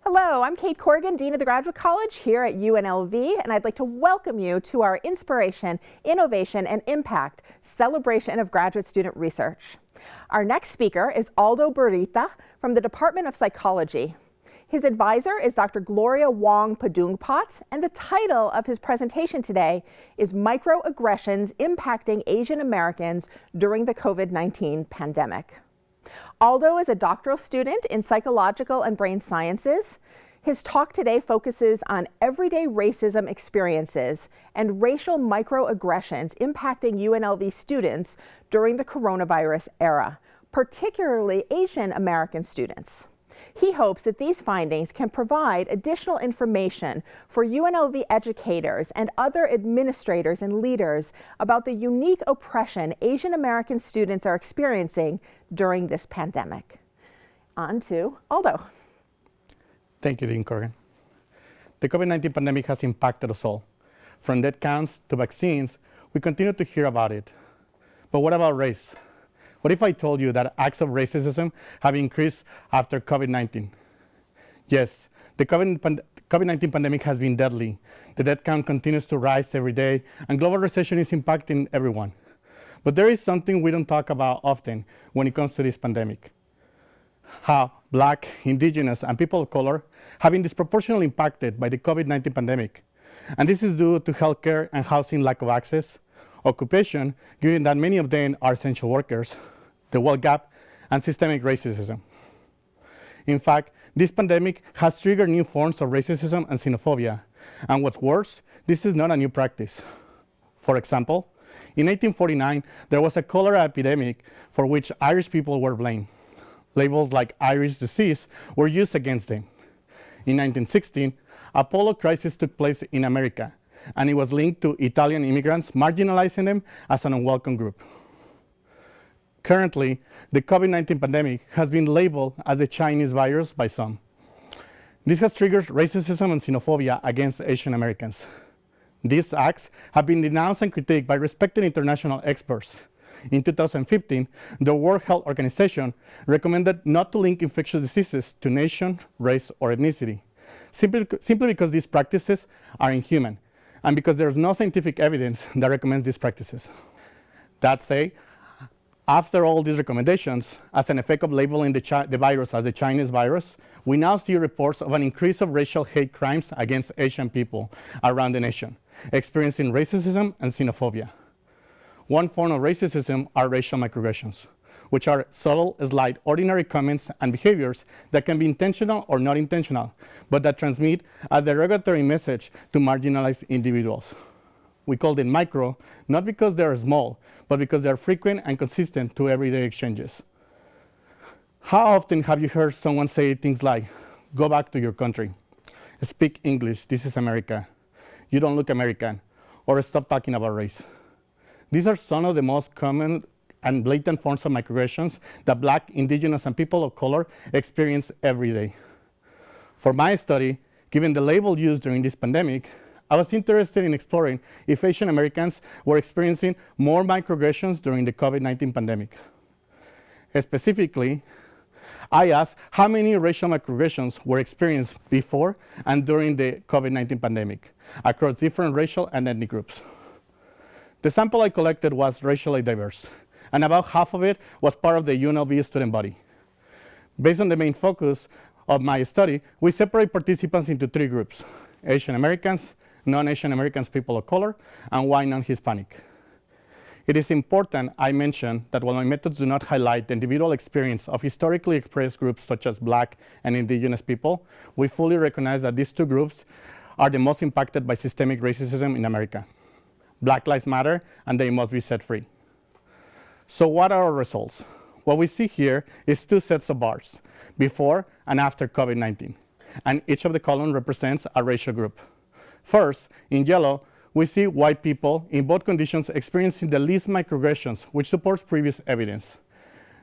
Hello, I'm Kate Corrigan, Dean of the Graduate College here at UNLV, and I'd like to welcome you to our Inspiration, Innovation, and Impact Celebration of Graduate Student Research. Our next speaker is Aldo Burita from the Department of Psychology. His advisor is Dr. Gloria Wong Padungpat, and the title of his presentation today is Microaggressions Impacting Asian Americans During the COVID-19 Pandemic. Aldo is a doctoral student in psychological and brain sciences. His talk today focuses on everyday racism experiences and racial microaggressions impacting UNLV students during the coronavirus era, particularly Asian American students. He hopes that these findings can provide additional information for UNLV educators and other administrators and leaders about the unique oppression Asian American students are experiencing during this pandemic. On to Aldo. Thank you, Dean Corrigan. The COVID-19 pandemic has impacted us all. From death counts to vaccines, we continue to hear about it. But what about race? What if I told you that acts of racism have increased after COVID-19? Yes, the COVID-19 pandemic has been deadly. The death count continues to rise every day, and global recession is impacting everyone. But there is something we don't talk about often when it comes to this pandemic: how Black, Indigenous, and people of color have been disproportionately impacted by the COVID-19 pandemic. And this is due to healthcare and housing lack of access, occupation, given that many of them are essential workers, the wealth gap, and systemic racism. In fact, this pandemic has triggered new forms of racism and xenophobia. And what's worse, this is not a new practice. For example, in 1849, there was a cholera epidemic for which Irish people were blamed. Labels like Irish disease were used against them. In 1916, a polio crisis took place in America, and it was linked to Italian immigrants, marginalizing them as an unwelcome group. Currently, the COVID-19 pandemic has been labeled as a Chinese virus by some. This has triggered racism and xenophobia against Asian Americans. These acts have been denounced and critiqued by respected international experts. In 2015, the World Health Organization recommended not to link infectious diseases to nation, race, or ethnicity, simply because these practices are inhuman, and because there is no scientific evidence that recommends these practices. That said, after all these recommendations, as an effect of labeling the virus as a Chinese virus, we now see reports of an increase of racial hate crimes against Asian people around the nation, experiencing racism and xenophobia. One form of racism are racial microaggressions, which are subtle, slight, ordinary comments and behaviors that can be intentional or not intentional, but that transmit a derogatory message to marginalized individuals. We call them micro, not because they are small, but because they are frequent and consistent to everyday exchanges. How often have you heard someone say things like, "Go back to your country," "Speak English, this is America," "You don't look American," or "Stop talking about race"? These are some of the most common and blatant forms of microaggressions that Black, Indigenous, and people of color experience every day. For my study, given the label used during this pandemic, I was interested in exploring if Asian Americans were experiencing more microaggressions during the COVID-19 pandemic. Specifically, I asked how many racial microaggressions were experienced before and during the COVID-19 pandemic across different racial and ethnic groups. The sample I collected was racially diverse, and about half of it was part of the UNLV student body. Based on the main focus of my study, we separate participants into three groups: Asian Americans, non-Asian Americans, people of color, and white non-Hispanic. It is important I mention that while my methods do not highlight the individual experience of historically expressed groups such as Black and Indigenous people, we fully recognize that these two groups are the most impacted by systemic racism in America. Black lives matter, and they must be set free. So what are our results? What we see here is two sets of bars, before and after COVID-19, and each of the columns represents a racial group. First, in yellow, we see white people in both conditions experiencing the least microaggressions, which supports previous evidence.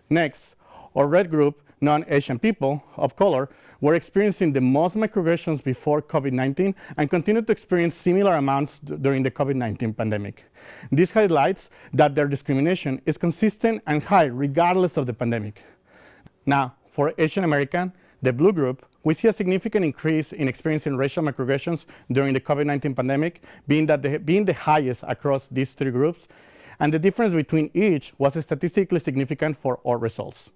Next, our red group, non-Asian people of color, were experiencing the most microaggressions before COVID-19 and continue to experience similar amounts during the COVID-19 pandemic. This highlights that their discrimination is consistent and high regardless of the pandemic. Now, for Asian American, the blue group, We see a significant increase in experiencing racial microaggressions during the COVID-19 pandemic, being the highest across these three groups, and the difference between each was statistically significant for all results.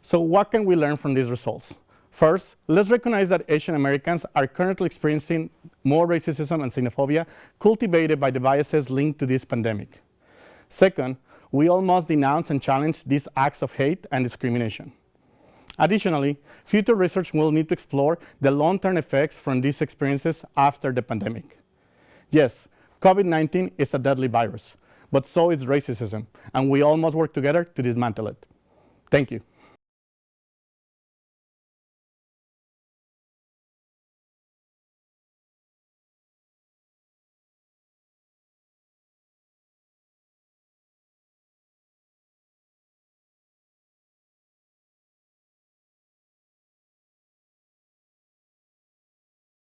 So what can we learn from these results? First, let's recognize that Asian Americans are currently experiencing more racism and xenophobia cultivated by the biases linked to this pandemic. Second, we all must denounce and challenge these acts of hate and discrimination. Additionally, future research will need to explore the long-term effects from these experiences after the pandemic. Yes, COVID-19 is a deadly virus, but so is racism, and we all must work together to dismantle it. Thank you.